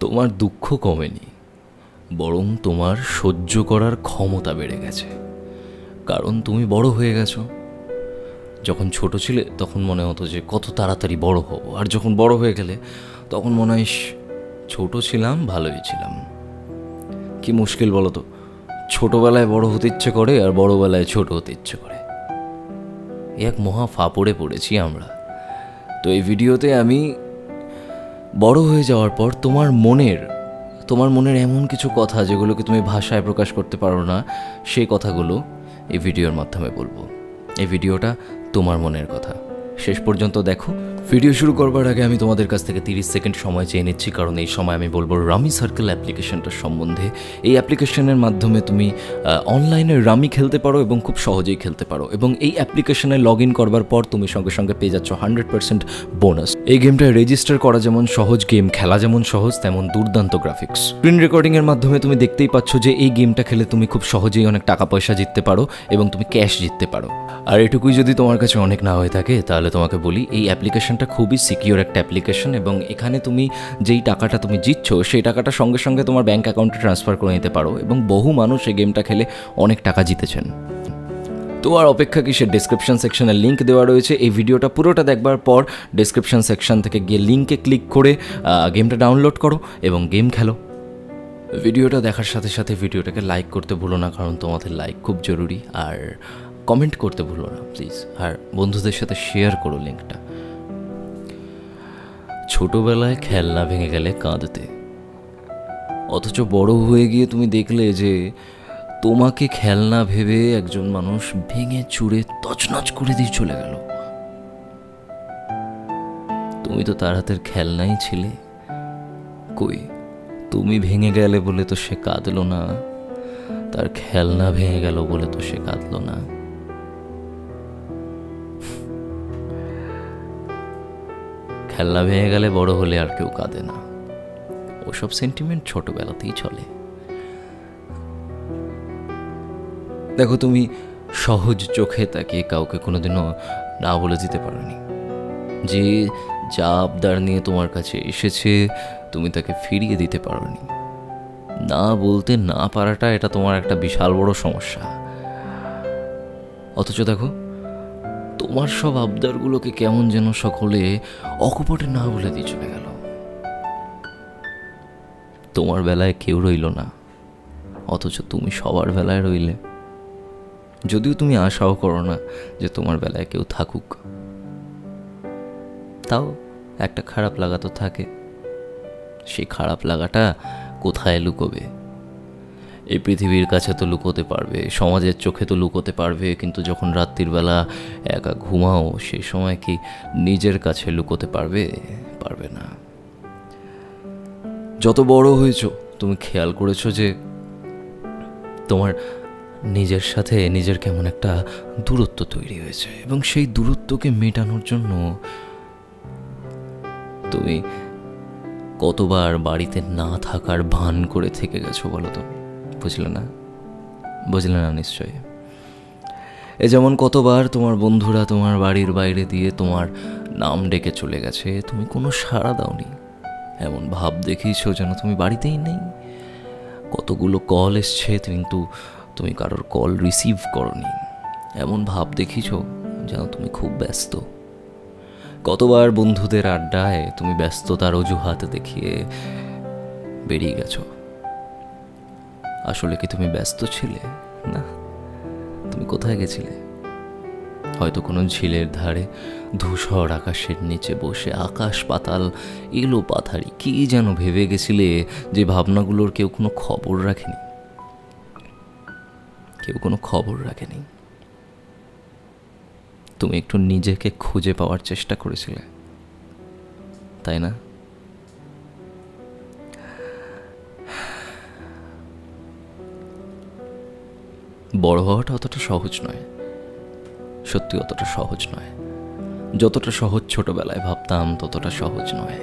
তোমার দুঃখ কমেনি, বরং তোমার সহ্য করার ক্ষমতা বেড়ে গেছে। কারণ তুমি বড় হয়ে গেছো। যখন ছোট ছিলে তখন মনে হতো যে কত তাড়াতাড়ি বড় হব, আর যখন বড় হয়ে গেলে তখন মনে হয় ছোট ছিলাম, ভালোই ছিলাম। কি মুশকিল বলো তো, ছোটবেলায় বড় হতে ইচ্ছে করে আর বড়বেলায় ছোট হতে ইচ্ছে করে। এক মহা ফাপড়ে পড়েছি আমরা। তো এই ভিডিওতে আমি বড় হয়ে যাওয়ার পর তোমার মনের এমন কিছু কথা যেগুলোকে তুমি ভাষায় প্রকাশ করতে পারো না, সেই কথাগুলো এই ভিডিওর মাধ্যমে বলবো। এই ভিডিওটা তোমার মনের কথা, শেষ পর্যন্ত দেখো। ভিডিও শুরু করবার আগে আমি তোমাদের কাছ থেকে 30 সেকেন্ড সময় চেয়ে নিচ্ছি, কারণ এই সময় আমি বলবো রামি সার্কেল অ্যাপ্লিকেশনটার সম্বন্ধে। এই অ্যাপ্লিকেশনের মাধ্যমে তুমি অনলাইনে রামি খেলতে পারো এবং খুব সহজেই খেলতে পারো, এবং এই অ্যাপ্লিকেশনে লগ ইন করবার পর তুমি সঙ্গে সঙ্গে পেয়ে যাচ্ছ 100% বোনাস। এই গেমটা রেজিস্টার করা যেমন সহজ, গেম খেলা যেমন সহজ, তেমন দুর্দান্ত গ্রাফিক্স। স্ক্রিন রেকর্ডিংয়ের মাধ্যমে তুমি দেখতেই পাচ্ছ যে এই গেমটা খেলে তুমি খুব সহজেই অনেক টাকা পয়সা জিততে পারো এবং তুমি ক্যাশ জিততে পারো। আর এটুকুই যদি তোমার কাছে অনেক না হয়ে থাকে, তাহলে তোমাকে বলি এই অ্যাপ্লিকেশনটা খুবই সিকিউর একটা অ্যাপ্লিকেশন, এবং এখানে তুমি যেই টাকাটা তুমি জিতছ সেই টাকাটা সঙ্গে সঙ্গে তোমার ব্যাঙ্ক অ্যাকাউন্টে ট্রান্সফার করে নিতে পারো, এবং বহু মানুষ এই গেমটা খেলে অনেক টাকা জিতেছেন। তো আর অপেক্ষা কিসের, ডেসক্রিপশন সেকশনে লিঙ্ক দেওয়া রয়েছে। এই ভিডিওটা পুরোটা দেখবার পর ডেসক্রিপশন সেকশন থেকে গিয়ে লিঙ্কে ক্লিক করে গেমটা ডাউনলোড করো এবং গেম খেলো। ভিডিওটা দেখার সাথে সাথে ভিডিওটাকে লাইক করতে ভুলো না, কারণ তোমাদের লাইক খুব জরুরি। আর কমেন্ট করতে ভুলো না প্লিজ, আর বন্ধুদের সাথে শেয়ার করো লিঙ্কটা। ছোটবেলায় খেলনা ভেঙে গেলে কাঁদতে, অথচ বড় হয়ে গিয়ে তুমি দেখলে যে তোমাকে খেলনা ভেবে একজন মানুষ ভেঙে চুরে তছনছ করে দিয়ে চলে গেল। তুমি তো তার হাতের খেলনাই ছিলে। কই, তুমি ভেঙে গেলে বলে তো সে কাঁদলো না, তার খেলনা ভেঙে গেল বলে তো সে কাঁদলো না। খেলনা ভেঙে গেলে বড় হলে আর কেউ কাঁদে না, ওসব সেন্টিমেন্ট ছোটবেলাতেই চলে। দেখো, তুমি সহজ চোখে তাকিয়ে কাউকে কোনোদিনও না বলে দিতে পারোনি। যে যা আবদার নিয়ে তোমার কাছে এসেছে তুমি তাকে ফিরিয়ে দিতে পারোনি। না বলতে না পারাটা, এটা তোমার একটা বিশাল বড় সমস্যা। অথচ দেখো, তোমার সব আবদারগুলোকে কেমন যেন সকলে অকপটে না বলে দিয়ে চলে গেল। তোমার বেলায় কেউ রইল না, অথচ তুমি সবার বেলায় রইলে। যদিও তুমি আশাও করো না যে তোমার বেলায় কেউ থাকুক, তাও একটা খারাপ লাগা তো থাকে। সেই খারাপ লাগাটা কোথায় লুকোবে? এই পৃথিবীর কাছে তো লুকোতে পারবে, সমাজের চোখে তো লুকোতে পারবে, কিন্তু যখন রাত্রির বেলা একা ঘুমাও সেই সময় কি নিজের কাছে লুকোতে পারবে? পারবে না। যত বড় হয়েছো তুমি খেয়াল করেছো যে তোমার নিজের সাথে নিজের কেমন একটা দূরত্ব তৈরি হয়েছে, এবং সেই দূরত্বকে মেটানোর জন্য তুমি কতবার বাড়িতে না থাকার ভান করে থেকে গেছো বলো তো? বুঝলে না নিশ্চয়ই। এ যেমন কতবার তোমার বন্ধুরা তোমার বাড়ির বাইরে দিয়ে তোমার নাম ডেকে চলে গেছে, তুমি কোনো সাড়া দাওনি, এমন ভাব দেখিয়েছো যেন তুমি বাড়িতেই নেই। কতগুলো কল এসছে কিন্তু তুমি কারোর কল রিসিভ করনি, এমন ভাব দেখিয়েছো যেন তুমি খুব ব্যস্ত। কতবার বন্ধুদের আড্ডায় তুমি ব্যস্ততার অজুহাত দেখিয়ে বেরিয়ে গেছো। আসলে কি তুমি ব্যস্ত ছিলে? না, তুমি কোথায় গেছিলে? হয়তো কোনো ঝিলের ধারে ধূসর আকাশের নিচে বসে আকাশ পাতাল এলো পাথারি কি যেন ভেবে গেছিলে, যে ভাবনাগুলোর কেউ কোনো খবর রাখেনি। তুমি একটু নিজেকে খুঁজে পাওয়ার চেষ্টা করেছিলে, তাই না? বড় হওয়াটা অতটা সহজ নয়, সত্যি অতটা সহজ নয়। যতটা সহজ ছোটবেলায় ভাবতাম ততটা সহজ নয়।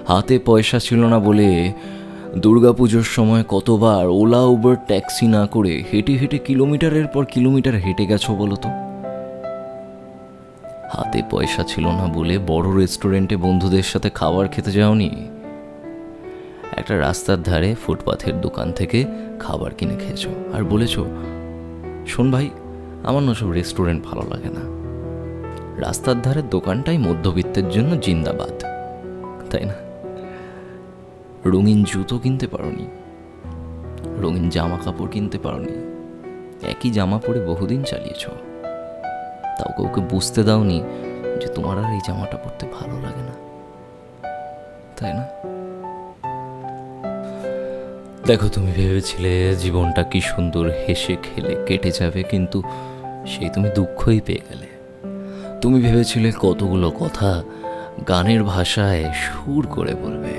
হাতে পয়সা ছিল না বলে দুর্গাপুজোর সময় কতবার ওলা উবার ট্যাক্সি না করে হেঁটে হেঁটে কিলোমিটারের পর কিলোমিটার হেঁটে গেছো বলো তো? হাতে পয়সা ছিল না বলে বড় রেস্টুরেন্টে বন্ধুদের সাথে খাবার খেতে যাওনি। একটা রাস্তার ধারে ফুটপাথের দোকান থেকে খাবার কিনে খেয়েছো আর বলেছো, শোন ভাই, আমার না সব রেস্টুরেন্ট ভালো লাগে না, রাস্তার ধারের দোকানটাই মধ্যবিত্তের জন্য জিন্দাবাদ, তাই না? রঙিন জুতো কিনতে পারোনি, রঙিন জামা কাপড় কিনতে পারোনি, একই জামা পরে বহুদিন চালিয়েছ, তাও কাউকে বুঝতে দাওনি যে তোমার আর এই জামাটা পরতে ভালো লাগে না, তাই না? দেখো, তুমি ভেবেছিলে জীবনটা কি সুন্দর হেসে খেলে কেটে যাবে, কিন্তু সেই তুমি দুঃখই পেয়ে গেলে। তুমি ভেবেছিলে কতগুলো কথা গানের ভাষায় সুর করে বলবে,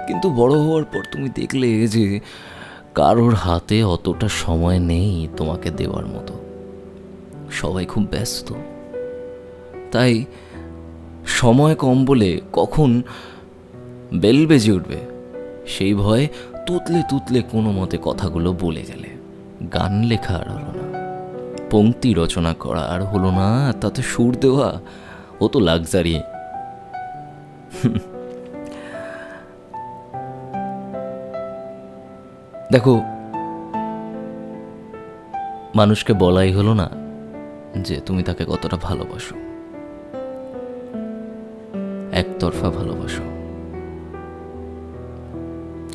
কিন্তু বড় হওয়ার পর তুমি দেখলে যে কারোর হাতে অতটা সময় নেই তোমাকে দেওয়ার মতো, সবাই খুব ব্যস্ত। তাই সময় কম বলে কখন বেল বেজে উঠবে সেই ভয়ে তুতলে তুতলে কোনো মতে কথাগুলো বলে গেলে। গান লেখা আর হলো না, পংক্তি রচনা করা আর হলো না, তাতে সুর দেওয়া ও তো লাক্সারি। দেখো, মানুষকে বলাই হলো না যে তুমি তাকে কতটা ভালোবাসো, একতরফা ভালোবাসো।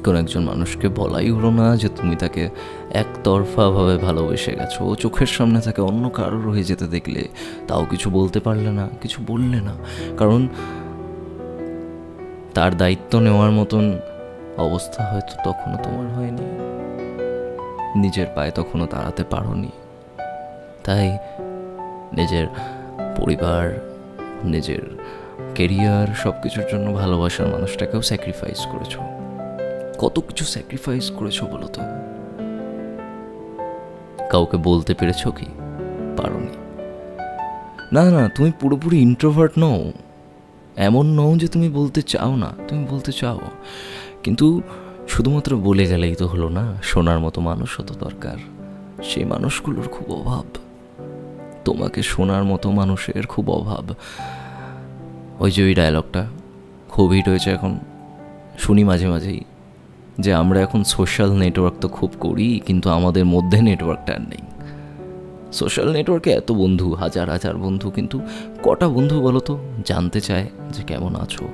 কোন একজন মানুষকে বলাই হলো না যে তুমি তাকে একতরফা ভাবে ভালোবেসে গেছো। ও চোখের সামনে তাকে অন্য কারোর হয়ে যেতে দেখলে তাও কিছু বলতে পারলে না, কিছু বললে না, কারণ তার দায়িত্ব নেওয়ার মতন অবস্থা হয়তো তখনও তোমার হয়নি, নিজের পায়ে তখনও দাঁড়াতে পারোনি। তাই নিজের পরিবার, নিজের কেরিয়ার, সব কিছুর জন্য ভালোবাসার মানুষটাকেও স্যাক্রিফাইস করেছো। কত কিছু স্যাক্রিফাইস করেছো বলো তো? কাউকে বলতে পেরেছো কি? পারোনি। না না, তুমি পুরোপুরি ইন্ট্রোভার্ট নও, এমন নও যে তুমি বলতে চাও না, তুমি বলতে চাও, কিন্তু শুধুমাত্র বলে গেলেই তো হলো না, শোনার মতো মানুষও তো দরকার। সেই মানুষগুলোর খুব অভাব, তোমাকে শোনার মতো মানুষের খুব অভাব। ওই যে ওই ডায়লগটা খুব হিট হয়েছে এখন, শুনি মাঝে মাঝেই, যে আমরা এখন সোশ্যাল নেটওয়ার্ক তো খুব করি, কিন্তু আমাদের মধ্যে নেটওয়ার্কটা আর নেই। সোশ্যাল নেটওয়ার্কে এত বন্ধু, হাজার হাজার বন্ধু, কিন্তু কটা বন্ধু বলো তো জানতে চায় যে কেমন আছো,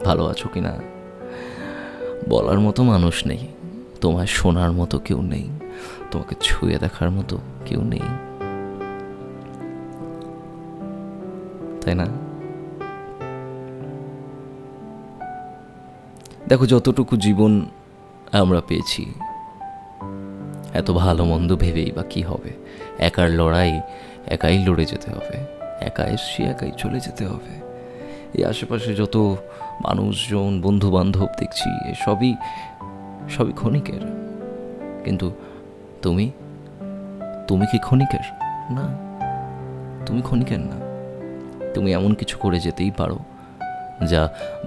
ভালো আছো কি না? বলার মতো মানুষ নেই, তোমায় শোনার মতো কেউ নেই, তোমাকে ছুঁয়ে দেখার মতো কেউ নেই, তাই না? দেখো, যতটুকু জীবন আমরা পেয়েছি, এত ভালো মন্দ ভেবেই বা কি হবে? একার লড়াই একাই লড়ে যেতে হবে, একা এসছি একাই চলে যেতে হবে। এই আশেপাশে যত মানুষজন, বন্ধু বান্ধব দেখছি, সবই ক্ষণিকের। কিন্তু তুমি তুমি কি ক্ষণিকের? না, তুমি ক্ষণিকের না। তুমি এমন কিছু করে যেতেই পারো যা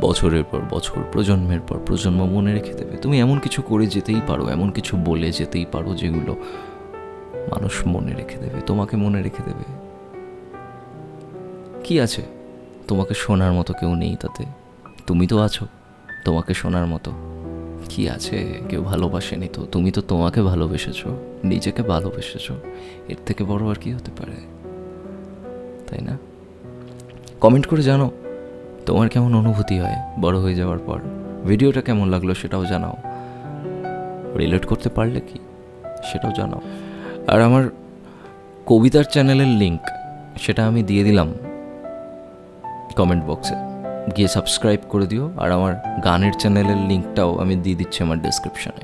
বছরের পর বছর, প্রজন্মের পর প্রজন্ম মনে রেখে দেবে। তুমি এমন কিছু করে যেতেই পারো, এমন কিছু বলে যেতেই পারো যেগুলো মানুষ মনে রেখে দেবে, তোমাকে মনে রেখে দেবে। কি আছে? তোমাকে শোনার মতো কেউ নেই তাতে, তুমি তো আছো তোমাকে শোনার মতো। কি আছে? কেউ ভালোবাসেনি তো, তুমি তো তোমাকে ভালোবেসেছো, নিজেকে ভালোবেসেছো, এর থেকে বড় আর কি হতে পারে, তাই না? কমেন্ট করে জানো তোমার কেমন অনুভূতি হয় বড় হয়ে যাওয়ার পর। ভিডিওটা কেমন লাগলো সেটাও জানাও, রিলেট করতে পারলে কি সেটাও জানাও। আর আমার কবিতার চ্যানেলের লিঙ্ক সেটা আমি দিয়ে দিলাম কমেন্ট বক্সে, গিয়ে সাবস্ক্রাইব করে দিও। আর আমার গানের চ্যানেলের লিঙ্কটাও আমি দিয়ে দিচ্ছি আমার ডেসক্রিপশানে।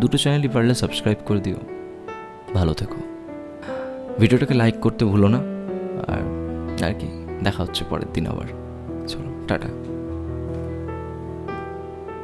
দুটো চ্যানেলই পারলে সাবস্ক্রাইব করে দিও। ভালো থেকো, ভিডিওটাকে লাইক করতে ভুলো না। আর কি, দেখা হচ্ছে পরের দিন আবার। চলো, টাটা।